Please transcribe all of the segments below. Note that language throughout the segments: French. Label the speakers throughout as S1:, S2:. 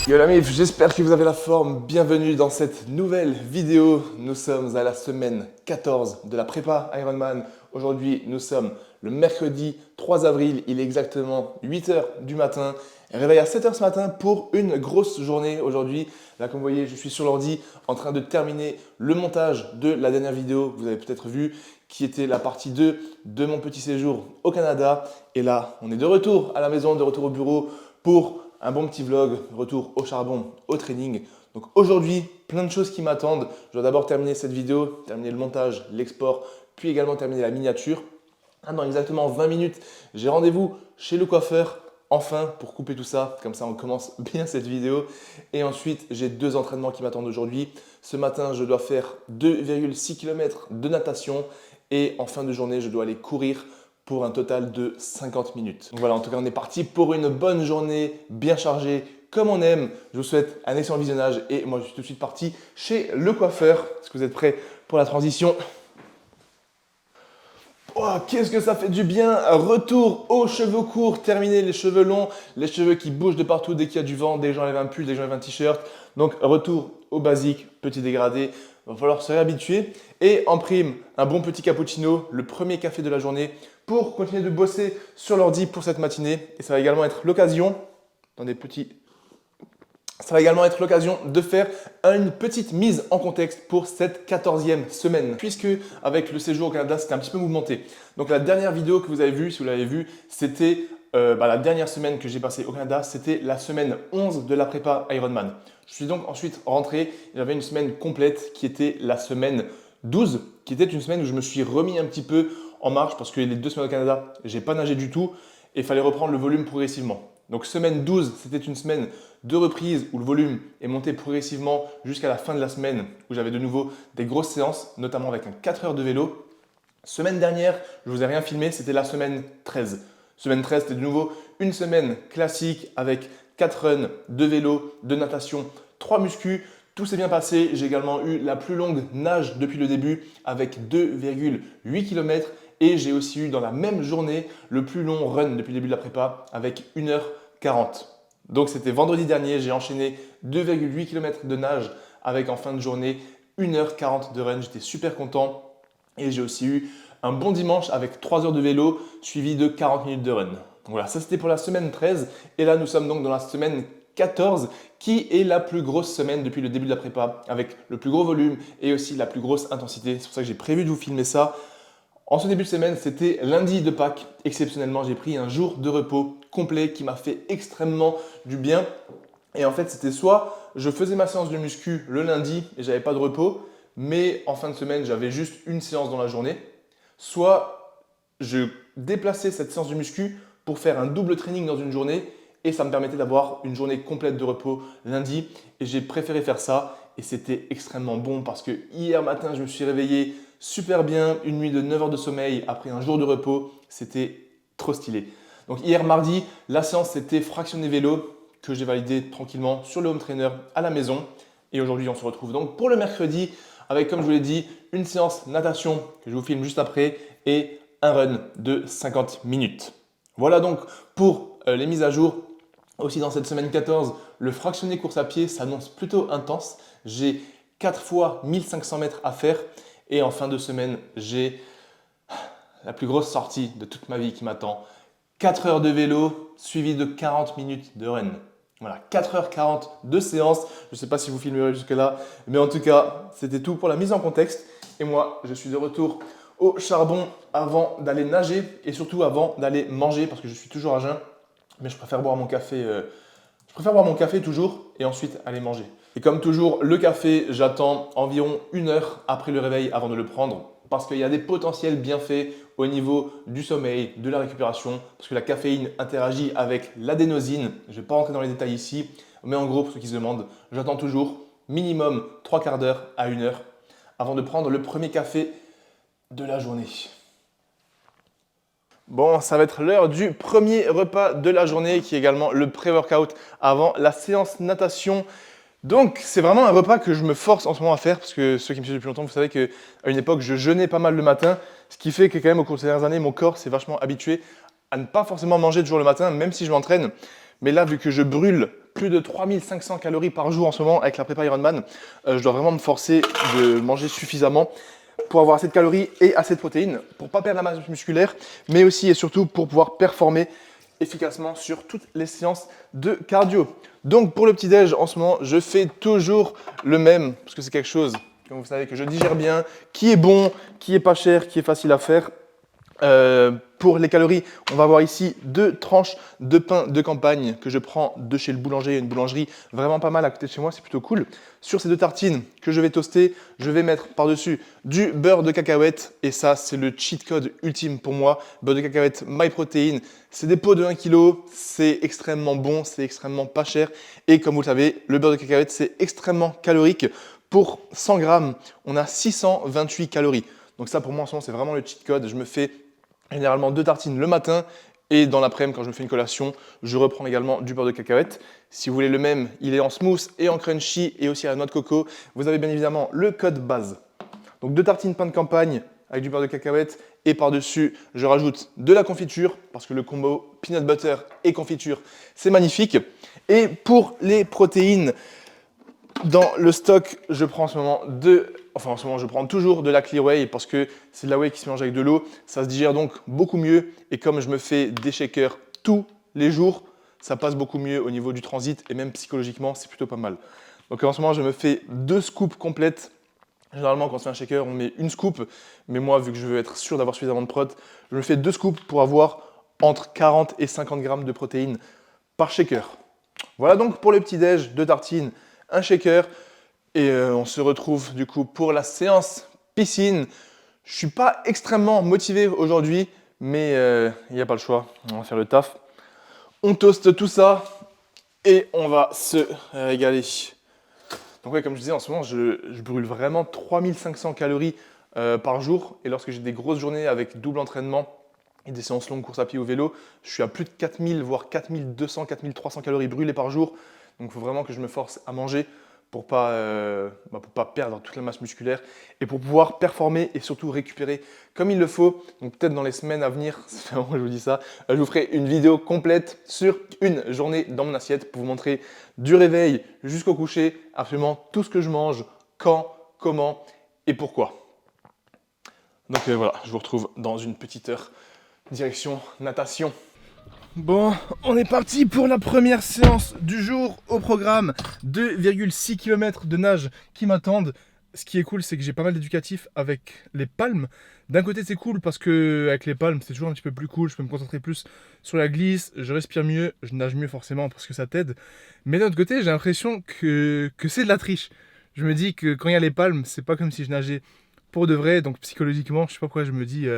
S1: Yo la mif, j'espère que vous avez la forme. Bienvenue dans cette nouvelle vidéo. Nous sommes à la semaine 14 de la prépa Ironman. Aujourd'hui, nous sommes le mercredi 3 avril. Il est exactement 8 h du matin. Réveil à 7 h ce matin pour une grosse journée aujourd'hui. Là, comme vous voyez, je suis sur l'ordi en train de terminer le montage de la dernière vidéo que vous avez peut-être vue, qui était la partie 2 de mon petit séjour au Canada. Et là, on est de retour à la maison, de retour au bureau pour un bon petit vlog, retour au charbon, au training. Donc aujourd'hui, plein de choses qui m'attendent. Je dois d'abord terminer cette vidéo, terminer le montage, l'export, puis également terminer la miniature. Dans exactement 20 minutes, j'ai rendez-vous chez le coiffeur, enfin, pour couper tout ça. Comme ça, on commence bien cette vidéo. Et ensuite, j'ai 2 entraînements qui m'attendent aujourd'hui. Ce matin, je dois faire 2,6 km de natation. Et en fin de journée, je dois aller courir pour un total de 50 minutes. Donc voilà, en tout cas, on est parti pour une bonne journée, bien chargée, comme on aime. Je vous souhaite un excellent visionnage et moi, je suis tout de suite parti chez le coiffeur. Est-ce que vous êtes prêts pour la transition? Oh, qu'est-ce que ça fait du bien! Retour aux cheveux courts, terminer les cheveux longs, les cheveux qui bougent de partout dès qu'il y a du vent, dès que j'enlève un pull, dès que j'enlève un t-shirt. Donc retour au basique, petit dégradé. Il va falloir se réhabituer. Et en prime, un bon petit cappuccino, le premier café de la journée pour continuer de bosser sur l'ordi pour cette matinée. Et ça va également être l'occasion, dans des petits... Ça va également être l'occasion de faire une petite mise en contexte pour cette 14e semaine. Puisque avec le séjour au Canada, c'était un petit peu mouvementé. Donc la dernière vidéo que vous avez vue, si vous l'avez vue, c'était la dernière semaine que j'ai passée au Canada. C'était la semaine 11 de la prépa Ironman. Je suis donc ensuite rentré. J'avais une semaine complète qui était la semaine 12, qui était une semaine où je me suis remis un petit peu en marche parce que les 2 semaines au Canada, j'ai pas nagé du tout et il fallait reprendre le volume progressivement. Donc semaine 12, c'était une semaine de reprise où le volume est monté progressivement jusqu'à la fin de la semaine où j'avais de nouveau des grosses séances, notamment avec un 4 heures de vélo. Semaine dernière, je ne vous ai rien filmé, c'était la semaine 13. Semaine 13, c'était de nouveau une semaine classique avec 4 runs, 2 vélos, 2 natation, 3 muscu. Tout s'est bien passé. J'ai également eu la plus longue nage depuis le début avec 2,8 km. Et j'ai aussi eu dans la même journée le plus long run depuis le début de la prépa avec 1 h 40. Donc c'était vendredi dernier, j'ai enchaîné 2,8 km de nage avec en fin de journée 1 h 40 de run. J'étais super content. Et j'ai aussi eu un bon dimanche avec 3 heures de vélo suivi de 40 minutes de run. Donc voilà, ça c'était pour la semaine 13. Et là, nous sommes donc dans la semaine 14 qui est la plus grosse semaine depuis le début de la prépa avec le plus gros volume et aussi la plus grosse intensité. C'est pour ça que j'ai prévu de vous filmer ça. En ce début de semaine, c'était lundi de Pâques. Exceptionnellement, j'ai pris un jour de repos complet qui m'a fait extrêmement du bien. Et en fait, c'était soit je faisais ma séance de muscu le lundi et j'avais pas de repos, mais en fin de semaine, j'avais juste une séance dans la journée, soit je déplaçais cette séance de muscu pour faire un double training dans une journée et ça me permettait d'avoir une journée complète de repos lundi et j'ai préféré faire ça et c'était extrêmement bon parce que hier matin, je me suis réveillé super bien, une nuit de 9 heures de sommeil après un jour de repos, c'était trop stylé. Donc hier mardi, la séance c'était fractionné vélo que j'ai validé tranquillement sur le home trainer à la maison. Et aujourd'hui, on se retrouve donc pour le mercredi avec, comme je vous l'ai dit, une séance natation que je vous filme juste après et un run de 50 minutes. Voilà donc pour les mises à jour. Aussi dans cette semaine 14, le fractionné course à pied s'annonce plutôt intense. J'ai 4 fois 1500 mètres à faire. Et en fin de semaine, j'ai la plus grosse sortie de toute ma vie qui m'attend. 4 heures de vélo suivi de 40 minutes de run. Voilà, 4h40 de séance. Je ne sais pas si vous filmerez jusque-là, mais en tout cas, c'était tout pour la mise en contexte. Et moi, je suis de retour au charbon avant d'aller nager et surtout avant d'aller manger parce que je suis toujours à jeun. Mais je préfère boire mon café. Toujours et ensuite aller manger. Et comme toujours, le café, j'attends environ 1 heure après le réveil avant de le prendre parce qu'il y a des potentiels bienfaits au niveau du sommeil, de la récupération, parce que la caféine interagit avec l'adénosine. Je ne vais pas rentrer dans les détails ici, mais en gros, pour ceux qui se demandent, j'attends toujours minimum 3 quarts d'heure à 1 heure avant de prendre le premier café de la journée. Bon, ça va être l'heure du premier repas de la journée qui est également le pré-workout avant la séance natation. Donc, c'est vraiment un repas que je me force en ce moment à faire parce que ceux qui me suivent depuis longtemps, vous savez qu'à une époque, je jeûnais pas mal le matin, ce qui fait que quand même au cours des dernières années, mon corps s'est vachement habitué à ne pas forcément manger toujours le matin, même si je m'entraîne. Mais là, vu que je brûle plus de 3500 calories par jour en ce moment avec la prépa Ironman. Je dois vraiment me forcer de manger suffisamment pour avoir assez de calories et assez de protéines, pour ne pas perdre la masse musculaire, mais aussi et surtout pour pouvoir performer efficacement sur toutes les séances de cardio. Donc pour le petit-déj, en ce moment, je fais toujours le même, parce que c'est quelque chose, comme vous savez, que je digère bien, qui est bon, qui est pas cher, qui est facile à faire. Pour les calories, on va avoir ici 2 tranches de pain de campagne que je prends de chez le boulanger. Il y a une boulangerie vraiment pas mal à côté de chez moi, c'est plutôt cool. Sur ces 2 tartines que je vais toaster, je vais mettre par-dessus du beurre de cacahuète. Et ça, c'est le cheat code ultime pour moi. Beurre de cacahuète MyProtein. C'est des pots de 1 kg, c'est extrêmement bon, c'est extrêmement pas cher. Et comme vous le savez, le beurre de cacahuète, c'est extrêmement calorique. Pour 100 grammes, on a 628 calories. Donc ça, pour moi, en ce moment, c'est vraiment le cheat code. Je me fais généralement 2 tartines le matin et dans l'après-midi, quand je me fais une collation, je reprends également du beurre de cacahuète. Si vous voulez le même, il est en smooth et en crunchy et aussi à la noix de coco. Vous avez bien évidemment le code base. Donc 2 tartines pain de campagne avec du beurre de cacahuète et par-dessus, je rajoute de la confiture parce que le combo peanut butter et confiture, c'est magnifique. Et pour les protéines, dans le stock, je prends je prends toujours de la Clear Whey parce que c'est de la whey qui se mélange avec de l'eau. Ça se digère donc beaucoup mieux. Et comme je me fais des shakers tous les jours, ça passe beaucoup mieux au niveau du transit et même psychologiquement, c'est plutôt pas mal. Donc en ce moment, je me fais 2 scoops complètes. Généralement, quand on fait un shaker, on met une scoop. Mais moi, vu que je veux être sûr d'avoir suffisamment de prot, je me fais 2 scoops pour avoir entre 40 et 50 grammes de protéines par shaker. Voilà donc pour le petit-déj, 2 tartines, un shaker et on se retrouve du coup pour la séance piscine. Je suis pas extrêmement motivé aujourd'hui, mais il n'y a pas le choix, on va faire le taf. On toaste tout ça et on va se régaler. Donc ouais, comme je disais, en ce moment, je brûle vraiment 3500 calories par jour et lorsque j'ai des grosses journées avec double entraînement et des séances longues, course à pied ou vélo, je suis à plus de 4000 voire 4200, 4300 calories brûlées par jour. Donc il faut vraiment que je me force à manger pour pas perdre toute la masse musculaire et pour pouvoir performer et surtout récupérer comme il le faut. Donc peut-être dans les semaines à venir, ça fait un moment que je vous dis ça, je vous ferai une vidéo complète sur une journée dans mon assiette pour vous montrer du réveil jusqu'au coucher, absolument tout ce que je mange, quand, comment et pourquoi. Donc voilà, je vous retrouve dans une petite heure, direction natation. Bon, on est parti pour la première séance du jour au programme. 2,6 km de nage qui m'attendent. Ce qui est cool, c'est que j'ai pas mal d'éducatifs avec les palmes. D'un côté, c'est cool parce que avec les palmes, c'est toujours un petit peu plus cool. Je peux me concentrer plus sur la glisse, je respire mieux, je nage mieux forcément parce que ça t'aide. Mais d'un autre côté, j'ai l'impression que c'est de la triche. Je me dis que quand il y a les palmes, c'est pas comme si je nageais pour de vrai. Donc psychologiquement, je sais pas pourquoi je me dis...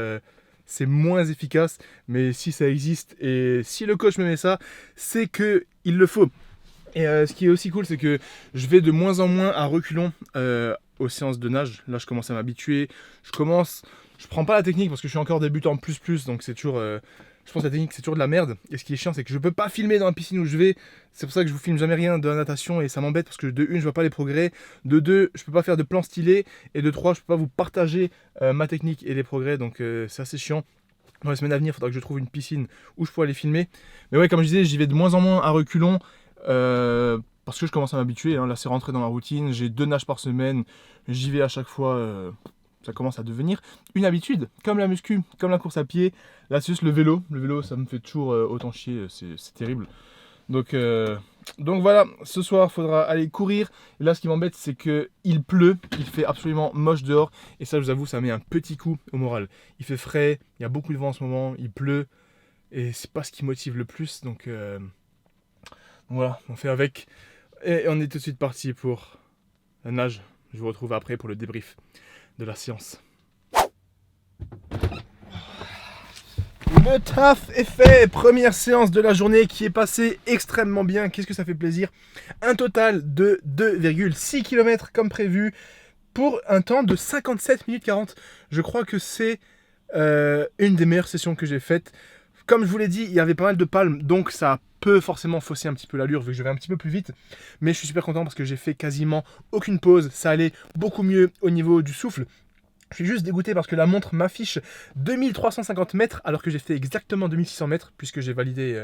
S1: c'est moins efficace, mais si ça existe et si le coach me met ça, c'est que il le faut. Et ce qui est aussi cool, c'est que je vais de moins en moins à reculons aux séances de nage. Là, je commence à m'habituer. Je prends pas la technique parce que je suis encore débutant plus, donc c'est toujours... je pense que la technique, c'est toujours de la merde. Et ce qui est chiant, c'est que je peux pas filmer dans la piscine où je vais. C'est pour ça que je vous filme jamais rien de la natation et ça m'embête parce que de une, je vois pas les progrès. De deux, je peux pas faire de plan stylé. Et de trois, je peux pas vous partager ma technique et les progrès. Donc c'est assez chiant. Dans les semaines à venir, il faudra que je trouve une piscine où je pourrai les filmer. Mais ouais, comme je disais, j'y vais de moins en moins à reculons. Parce que je commence à m'habituer. Hein. Là, c'est rentré dans la routine. J'ai 2 nages par semaine. J'y vais à chaque fois. Ça commence à devenir une habitude, comme la muscu, comme la course à pied. Là, c'est juste le vélo. Le vélo, ça me fait toujours autant chier, c'est terrible. Donc voilà, ce soir, il faudra aller courir. Et là, ce qui m'embête, c'est qu'il pleut, il fait absolument moche dehors. Et ça, je vous avoue, ça met un petit coup au moral. Il fait frais, il y a beaucoup de vent en ce moment, il pleut. Et c'est pas ce qui motive le plus. Donc voilà, on fait avec. Et on est tout de suite parti pour la nage. Je vous retrouve après pour le débrief de la séance. Le taf est fait, première séance de la journée qui est passée extrêmement bien, qu'est-ce que ça fait plaisir. Un total de 2,6 km comme prévu pour un temps de 57 minutes 40. Je crois que c'est une des meilleures sessions que j'ai faites. Comme je vous l'ai dit, il y avait pas mal de palmes, donc ça peut forcément fausser un petit peu l'allure vu que je vais un petit peu plus vite. Mais je suis super content parce que j'ai fait quasiment aucune pause. Ça allait beaucoup mieux au niveau du souffle.
S2: Je suis juste dégoûté parce que la montre m'affiche 2350 mètres alors que j'ai fait exactement 2600 mètres puisque j'ai validé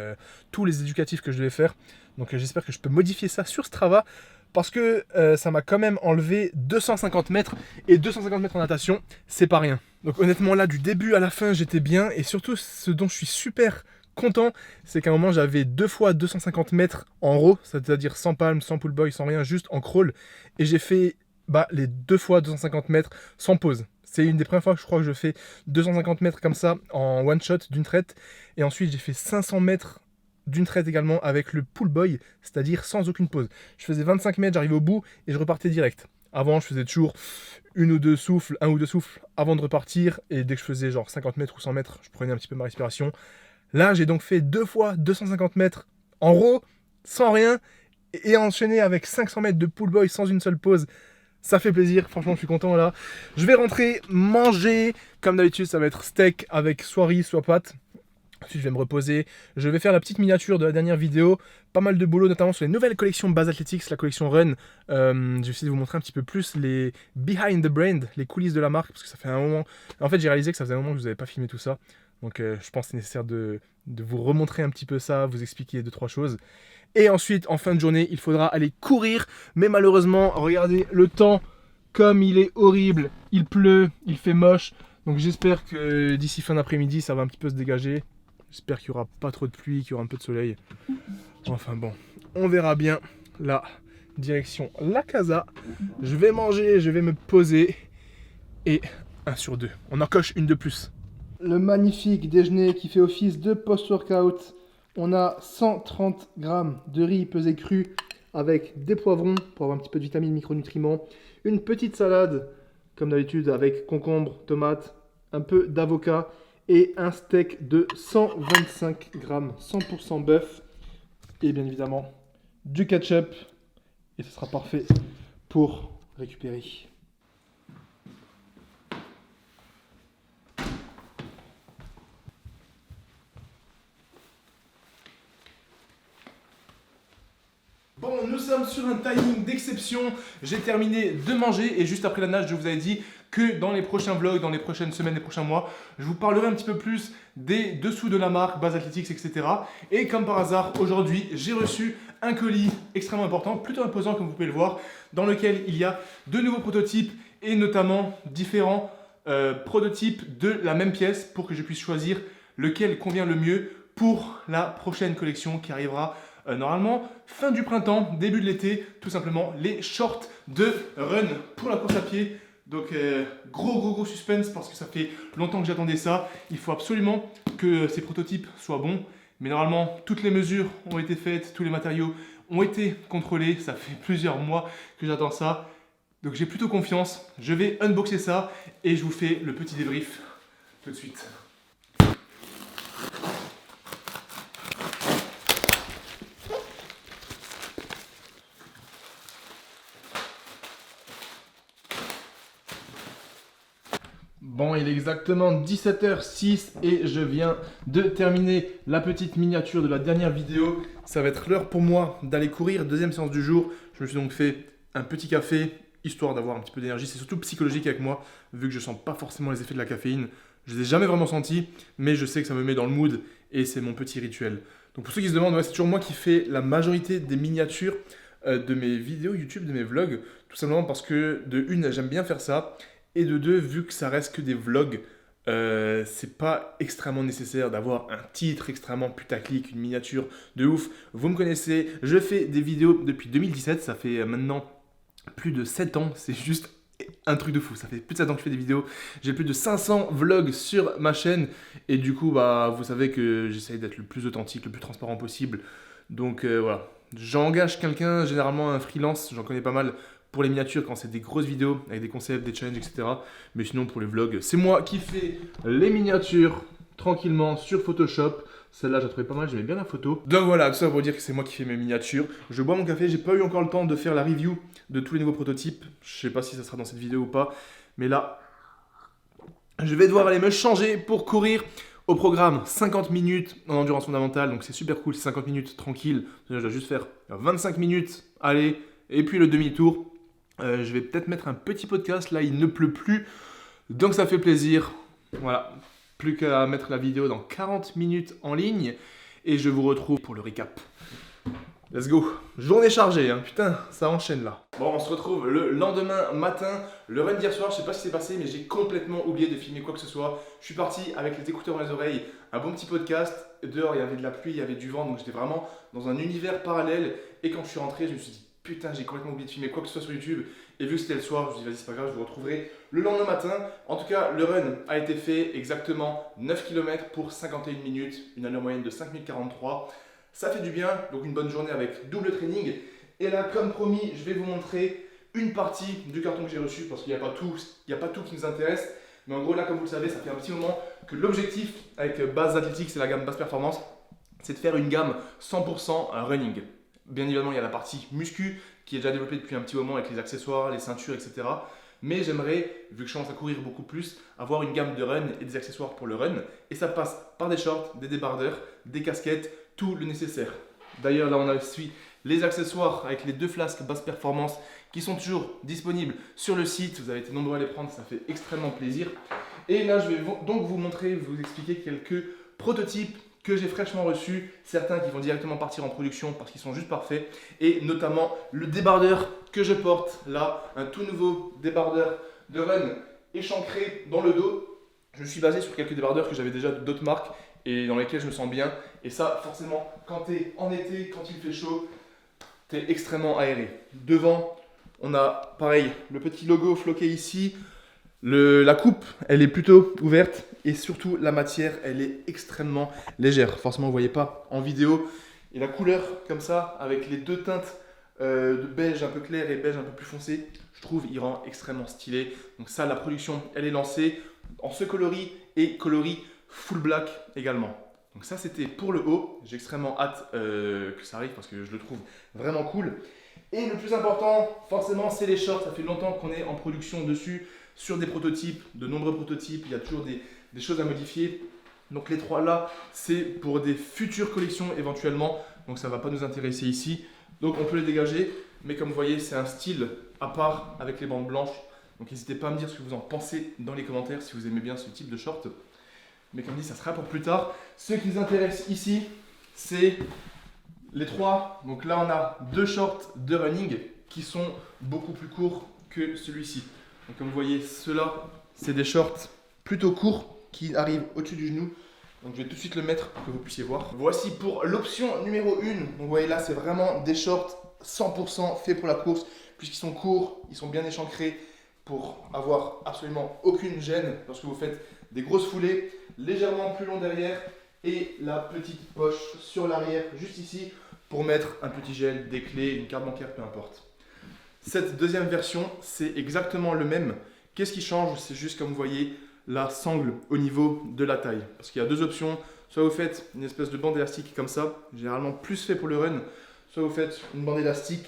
S2: tous les éducatifs que je devais faire. Donc j'espère que je peux modifier ça sur Strava parce que ça m'a quand même enlevé 250 mètres et 250 mètres en natation, c'est pas rien. Donc honnêtement là, du début à la fin, j'étais bien et surtout ce dont je suis super content, c'est qu'à un moment j'avais 2 fois 250 mètres en row, c'est-à-dire sans palme, sans pull boy, sans rien, juste en crawl et j'ai fait les 2 fois 250 mètres sans pause. C'est une des premières fois que je crois que je fais 250 mètres comme ça en one shot d'une traite. Et ensuite j'ai fait 500 mètres d'une traite également avec le pull boy, c'est-à-dire sans aucune pause. Je faisais 25 mètres, j'arrivais au bout et je repartais direct. Avant je faisais toujours un ou deux souffles avant de repartir. Et dès que je faisais genre 50 mètres ou 100 mètres, je prenais un petit peu ma respiration. Là j'ai donc fait 2 fois 250 mètres en row, sans rien, et enchaîné avec 500 mètres de pull boy sans une seule pause. Ça fait plaisir, franchement je suis content là. Je vais rentrer, manger, comme d'habitude ça va être steak avec soit riz, soit pâtes. Ensuite je vais me reposer, je vais faire la petite miniature de la dernière vidéo. Pas mal de boulot notamment sur les nouvelles collections Base Athletics, la collection Run. Je vais essayer de vous montrer un petit peu plus les behind the brand, les coulisses de la marque. Parce que ça fait un moment, en fait j'ai réalisé que ça faisait un moment que je vous avais pas filmé tout ça. Donc je pense que c'est nécessaire de vous remontrer un petit peu ça, vous expliquer 2-3 choses. Et ensuite, en fin de journée, il faudra aller courir. Mais malheureusement, regardez le temps, comme il est horrible. Il pleut, il fait moche. Donc j'espère que d'ici fin d'après-midi, ça va un petit peu se dégager. J'espère qu'il n'y aura pas trop de pluie, qu'il y aura un peu de soleil. Enfin bon, on verra bien. Là, direction la casa. Je vais manger, je vais me poser. Et 1 sur 2. On en coche une de plus. Le magnifique déjeuner qui fait office de post-workout. On a 130 grammes de riz pesé cru avec des poivrons pour avoir un petit peu de vitamines, micronutriments. Une petite salade, comme d'habitude, avec concombre, tomates, un peu d'avocat et un steak de 125 grammes, 100% bœuf. Et bien évidemment, du ketchup. Et ce sera parfait pour récupérer. Bon, nous sommes sur un timing d'exception. J'ai terminé de manger et juste après la nage, je vous avais dit que dans les prochains vlogs, dans les prochaines semaines, les prochains mois, je vous parlerai un petit peu plus des dessous de la marque, Base Athletics, etc. Et comme par hasard, aujourd'hui, j'ai reçu un colis extrêmement important, plutôt imposant comme vous pouvez le voir, dans lequel il y a de nouveaux prototypes et notamment différents prototypes de la même pièce pour que je puisse choisir lequel convient le mieux pour la prochaine collection qui arrivera normalement fin du printemps, début de l'été, tout simplement les shorts de run pour la course à pied. Donc gros suspense parce que ça fait longtemps que j'attendais ça. Il faut absolument que ces prototypes soient bons. Mais normalement, toutes les mesures ont été faites, tous les matériaux ont été contrôlés. Ça fait plusieurs mois que j'attends ça. Donc j'ai plutôt confiance. Je vais unboxer ça et je vous fais le petit débrief tout de suite. Bon, il est exactement 17h06 et je viens de terminer la petite miniature de la dernière vidéo. Ça va être l'heure pour moi d'aller courir, deuxième séance du jour. Je me suis donc fait un petit café, histoire d'avoir un petit peu d'énergie. C'est surtout psychologique avec moi, vu que je sens pas forcément les effets de la caféine. Je les ai jamais vraiment sentis, mais je sais que ça me met dans le mood et c'est mon petit rituel. Donc pour ceux qui se demandent, ouais, c'est toujours moi qui fais la majorité des miniatures de mes vidéos YouTube, de mes vlogs. Tout simplement parce que de une, j'aime bien faire ça. Et de deux, vu que ça reste que des vlogs, c'est pas extrêmement nécessaire d'avoir un titre extrêmement putaclic, une miniature de ouf. Vous me connaissez, je fais des vidéos depuis 2017, ça fait maintenant plus de 7 ans, c'est juste un truc de fou. Ça fait plus de 7 ans que je fais des vidéos, j'ai plus de 500 vlogs sur ma chaîne et du coup, vous savez que j'essaye d'être le plus authentique, le plus transparent possible. Donc voilà, j'engage quelqu'un, généralement un freelance, j'en connais pas mal, pour les miniatures quand c'est des grosses vidéos avec des concepts, des challenges, etc. Mais sinon pour les vlogs, c'est moi qui fais les miniatures tranquillement sur Photoshop. Celle-là, j'ai trouvé pas mal, j'aimais bien la photo. Donc voilà, tout ça pour dire que c'est moi qui fais mes miniatures. Je bois mon café, j'ai pas eu encore le temps de faire la review de tous les nouveaux prototypes. Je sais pas si ça sera dans cette vidéo ou pas. Mais là, je vais devoir aller me changer pour courir. Au programme, 50 minutes en endurance fondamentale, donc c'est super cool, c'est 50 minutes tranquille. Je dois juste faire 25 minutes, aller, et puis le demi-tour. Je vais peut-être mettre un petit podcast, là il ne pleut plus.
S1: Donc ça fait plaisir. Voilà, plus qu'à mettre la vidéo dans 40 minutes en ligne et je vous retrouve pour le recap. Let's go. Journée chargée, hein. Putain, ça enchaîne là. Bon, on se retrouve le lendemain matin. Le run d'hier soir, je sais pas ce qui s'est passé, mais j'ai complètement oublié de filmer quoi que ce soit. Je suis parti avec les écouteurs dans les oreilles, un bon petit podcast. Dehors, il y avait de la pluie, il y avait du vent, donc j'étais vraiment dans un univers parallèle. Et quand je suis rentré, je me suis dit, putain, j'ai complètement oublié de filmer quoi que ce soit sur YouTube. Et vu que c'était le soir, je me suis dit, vas-y, c'est pas grave, je vous retrouverai le lendemain matin. En tout cas, le run a été fait exactement 9 km pour 51 minutes, une allure moyenne de 5 minutes 43. Ça fait du bien, donc une bonne journée avec double training. Et là, comme promis, je vais vous montrer une partie du carton que j'ai reçu parce qu'il n'y a pas tout qui nous intéresse. Mais en gros, là, comme vous le savez, ça fait un petit moment que l'objectif avec Base Athlétique, c'est la gamme Basse Performance, c'est de faire une gamme 100% running. Bien évidemment, il y a la partie muscu qui est déjà développée depuis un petit moment avec les accessoires, les ceintures, etc. Mais j'aimerais, vu que je commence à courir beaucoup plus, avoir une gamme de run et des accessoires pour le run. Et ça passe par des shorts, des débardeurs, des casquettes, tout le nécessaire. D'ailleurs, là, on a aussi les accessoires avec les 2 flasques Basse Performance qui sont toujours disponibles sur le site. Vous avez été nombreux à les prendre, ça fait extrêmement plaisir. Et là, je vais donc vous montrer, vous expliquer quelques prototypes que j'ai fraîchement reçus, certains qui vont directement partir en production parce qu'ils sont juste parfaits, et notamment le débardeur que je porte là, un tout nouveau débardeur de run échancré dans le dos. Je me suis basé sur quelques débardeurs que j'avais déjà d'autres marques et dans lesquels je me sens bien. Et ça, forcément, quand tu es en été, quand il fait chaud, tu es extrêmement aéré. Devant, on a pareil le petit logo floqué ici. La coupe, elle est plutôt ouverte et surtout la matière, elle est extrêmement légère. Forcément, vous ne voyez pas en vidéo. Et la couleur, comme ça, avec les 2 teintes de beige un peu clair et beige un peu plus foncé, je trouve il rend extrêmement stylé. Donc ça, la production, elle est lancée en ce coloris et coloris full black également. Donc ça, c'était pour le haut. J'ai extrêmement hâte que ça arrive parce que je le trouve vraiment cool. Et le plus important, forcément, c'est les shorts. Ça fait longtemps qu'on est en production dessus, sur des prototypes, de nombreux prototypes. Il y a toujours des choses à modifier. Donc les 3 là, c'est pour des futures collections éventuellement. Donc ça ne va pas nous intéresser ici. Donc on peut les dégager. Mais comme vous voyez, c'est un style à part avec les bandes blanches. Donc n'hésitez pas à me dire ce que vous en pensez dans les commentaires si vous aimez bien ce type de short. Mais comme dit, ça sera pour plus tard. Ce qui nous intéresse ici, c'est les 3. Donc là, on a 2 shorts de running qui sont beaucoup plus courts que celui-ci. Donc comme vous voyez, ceux-là, c'est des shorts plutôt courts qui arrivent au-dessus du genou. Donc je vais tout de suite le mettre pour que vous puissiez voir. Voici pour l'option numéro 1. Donc vous voyez là, c'est vraiment des shorts 100% faits pour la course puisqu'ils sont courts, ils sont bien échancrés pour avoir absolument aucune gêne lorsque vous faites des grosses foulées, légèrement plus long derrière et la petite poche sur l'arrière juste ici pour mettre un petit gel, des clés, une carte bancaire, peu importe. Cette deuxième version, c'est exactement le même. Qu'est-ce qui change? C'est juste comme vous voyez la sangle au niveau de la taille. Parce qu'il y a 2 options. Soit vous faites une espèce de bande élastique comme ça, généralement plus fait pour le run. Soit vous faites une bande élastique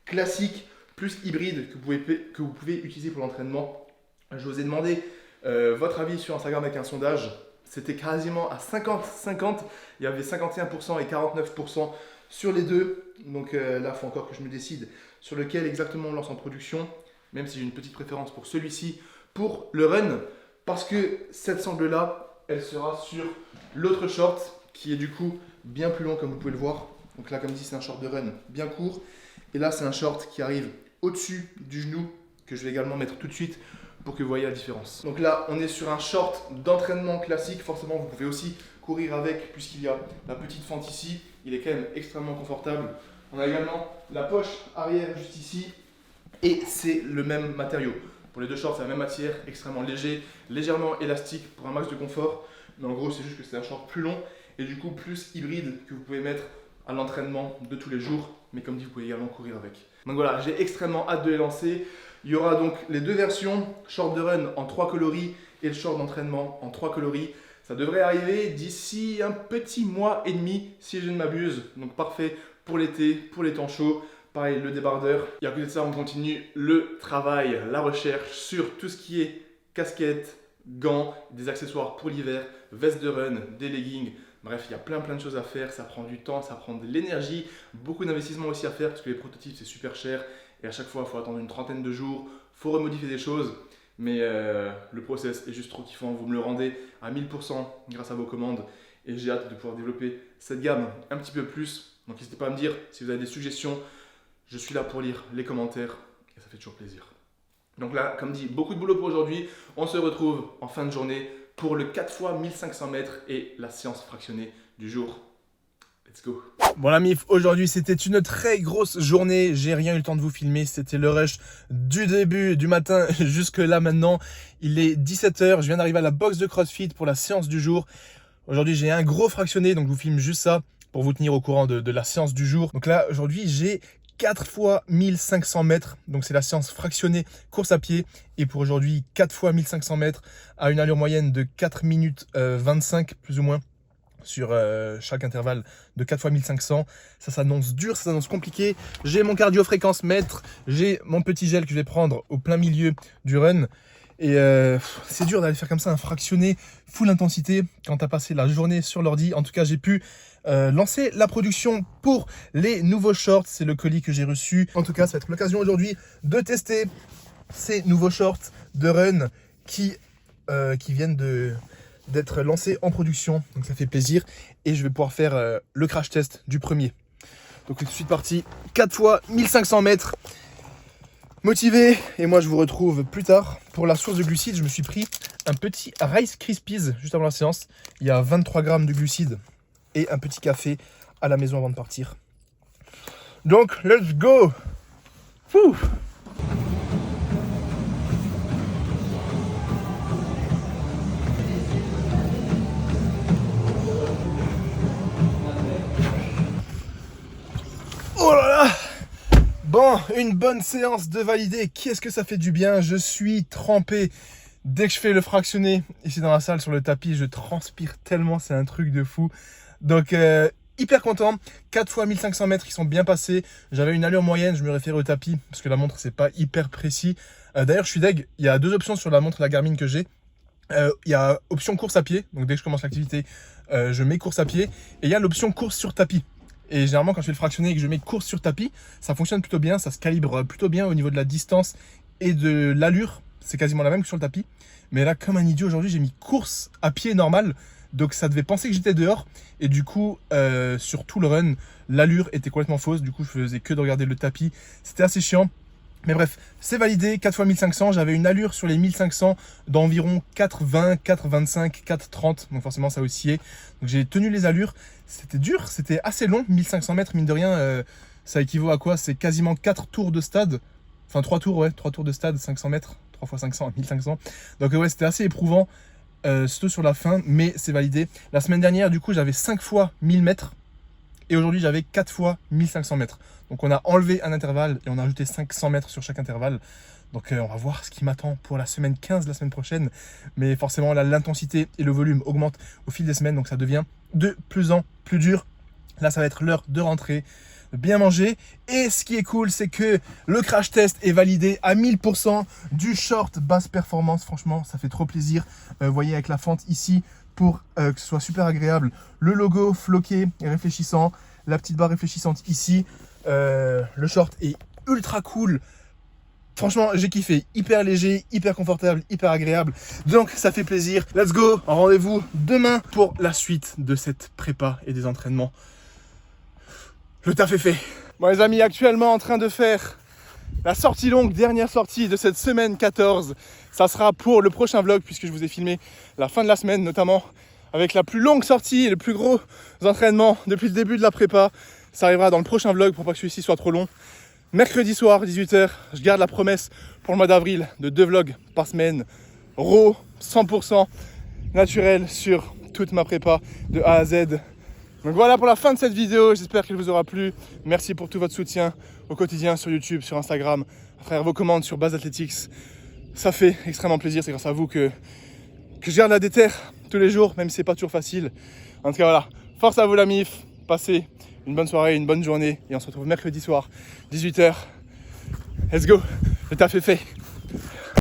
S1: classique, plus hybride que vous pouvez utiliser pour l'entraînement. Je vous ai demandé votre avis sur Instagram avec un sondage. C'était quasiment à 50-50. Il y avait 51% et 49% sur les 2. Donc là, il faut encore que je me décide sur lequel exactement on lance en production. Même si j'ai une petite préférence pour celui-ci, pour le run. Parce que cette sangle-là, elle sera sur l'autre short qui est du coup bien plus long comme vous pouvez le voir. Donc là, comme dit, c'est un short de run bien court. Et là, c'est un short qui arrive au-dessus du genou que je vais également mettre tout de suite pour que vous voyez la différence. Donc là, on est sur un short d'entraînement classique. Forcément, vous pouvez aussi courir avec puisqu'il y a la petite fente ici. Il est quand même extrêmement confortable. On a également la poche arrière juste ici et c'est le même matériau. Pour les 2 shorts, c'est la même matière, extrêmement léger, légèrement élastique pour un max de confort. Mais en gros, c'est juste que c'est un short plus long et du coup plus hybride que vous pouvez mettre à l'entraînement de tous les jours. Mais comme dit, vous pouvez également courir avec. Donc voilà, j'ai extrêmement hâte de les lancer. Il y aura donc les 2 versions, short de run en 3 coloris et le short d'entraînement en 3 coloris. Ça devrait arriver d'ici un petit mois et demi si je ne m'abuse. Donc parfait pour l'été, pour les temps chauds. Pareil, le débardeur. Et à côté de ça, on continue le travail, la recherche sur tout ce qui est casquette, gants, des accessoires pour l'hiver, veste de run, des leggings. Bref, il y a plein de choses à faire. Ça prend du temps, ça prend de l'énergie, beaucoup d'investissements aussi à faire parce que les prototypes, c'est super cher. Et à chaque fois, il faut attendre une trentaine de jours, il faut remodifier des choses. Mais le process est juste trop kiffant. Vous me le rendez à 1000% grâce à vos commandes. Et j'ai hâte de pouvoir développer cette gamme un petit peu plus. Donc n'hésitez pas à me dire si vous avez des suggestions. Je suis là pour lire les commentaires et ça fait toujours plaisir. Donc là, comme dit, beaucoup de boulot pour aujourd'hui. On se retrouve en fin de journée pour le 4 x 1500 mètres et la séance fractionnée du jour. Let's go.
S2: Bon la MIF, aujourd'hui c'était une très grosse journée, j'ai rien eu le temps de vous filmer, c'était le rush du début du matin jusque là maintenant. Il est 17h, je viens d'arriver à la box de CrossFit pour la séance du jour. Aujourd'hui j'ai un gros fractionné, donc je vous filme juste ça pour vous tenir au courant de la séance du jour. Donc là aujourd'hui j'ai 4 x 1500 mètres, donc c'est la séance fractionnée course à pied. Et pour aujourd'hui 4 x 1500 mètres à une allure moyenne de 4 minutes 25 plus ou moins. Sur chaque intervalle de 4 x 1500. Ça s'annonce dur, ça s'annonce compliqué. J'ai mon cardio fréquence mètre, j'ai mon petit gel que je vais prendre au plein milieu du run. Et c'est dur d'aller faire comme ça un fractionné full intensité quand tu as passé la journée sur l'ordi. En tout cas, j'ai pu lancer la production pour les nouveaux shorts. C'est le colis que j'ai reçu. En tout cas, ça va être l'occasion aujourd'hui de tester ces nouveaux shorts de run qui viennent d'être lancé en production, donc ça fait plaisir et je vais pouvoir faire le crash test du premier. Donc tout de suite parti, 4 x 1500 mètres, motivé, et moi je vous retrouve plus tard. Pour la source de glucides, je me suis pris un petit Rice Krispies juste avant la séance. Il y a 23 grammes de glucides et un petit café à la maison avant de partir. Donc let's go. Fouh. Oh là là! Bon, une bonne séance de validé. Qu'est-ce que ça fait du bien? Je suis trempé. Dès que je fais le fractionné ici dans la salle sur le tapis, je transpire tellement, c'est un truc de fou. Donc hyper content. 4 x 1500 mètres qui sont bien passés. J'avais une allure moyenne, je me réfère au tapis parce que la montre c'est pas hyper précis. D'ailleurs je suis deg, il y a deux options sur la montre, la Garmin que j'ai. Il y a option course à pied, donc dès que je commence l'activité, je mets course à pied. Et il y a l'option course sur tapis. Et généralement, quand je fais le fractionné et que je mets course sur tapis, ça fonctionne plutôt bien, ça se calibre plutôt bien au niveau de la distance et de l'allure. C'est quasiment la même que sur le tapis. Mais là, comme un idiot, aujourd'hui, j'ai mis course à pied normal. Donc ça devait penser que j'étais dehors. Et du coup, sur tout le run, l'allure était complètement fausse. Du coup, je faisais que de regarder le tapis. C'était assez chiant. Mais bref, c'est validé, 4 x 1500, j'avais une allure sur les 1500 d'environ 4,20, 4,25, 4,30, donc forcément ça oscillait. Donc j'ai tenu les allures, c'était dur, c'était assez long, 1500 mètres, mine de rien, ça équivaut à quoi? C'est quasiment 4 tours de stade, enfin 3 tours, ouais, 3 tours de stade, 500 mètres, 3 x 500, 1500. Donc ouais, c'était assez éprouvant, surtout sur la fin, mais c'est validé. La semaine dernière, du coup, j'avais 5 fois 1000 mètres, et aujourd'hui j'avais 4 fois 1500 mètres. Donc on a enlevé un intervalle et on a ajouté 500 mètres sur chaque intervalle. Donc on va voir ce qui m'attend pour la semaine 15, la semaine prochaine. Mais forcément là, l'intensité et le volume augmentent au fil des semaines. Donc ça devient de plus en plus dur. Là, ça va être l'heure de rentrer, de bien manger. Et ce qui est cool, c'est que le crash test est validé à 1000% du short basse performance. Franchement, ça fait trop plaisir. Vous voyez avec la fente ici pour que ce soit super agréable. Le logo floqué et réfléchissant. La petite barre réfléchissante ici. Le short est ultra cool. Franchement, j'ai kiffé. Hyper léger, hyper confortable, hyper agréable. Donc, ça fait plaisir. Let's go. Rendez-vous demain pour la suite de cette prépa et des entraînements. Le taf est fait. Bon, les amis, actuellement en train de faire la sortie longue, dernière sortie de cette semaine 14. Ça sera pour le prochain vlog, puisque je vous ai filmé la fin de la semaine, notamment avec la plus longue sortie et le plus gros entraînement depuis le début de la prépa. Ça arrivera dans le prochain vlog pour pas que celui-ci soit trop long. Mercredi soir, 18h, je garde la promesse pour le mois d'avril de 2 vlogs par semaine. Raw, 100% naturel sur toute ma prépa de A à Z. Donc voilà pour la fin de cette vidéo, j'espère qu'elle vous aura plu. Merci pour tout votre soutien au quotidien sur YouTube, sur Instagram, à travers vos commandes sur Base Athletics. Ça fait extrêmement plaisir, c'est grâce à vous que je garde la déterre tous les jours, même si c'est pas toujours facile. En tout cas voilà, force à vous la MIF, passez une bonne soirée, une bonne journée et on se retrouve mercredi soir, 18h. Let's go, le taf est fait.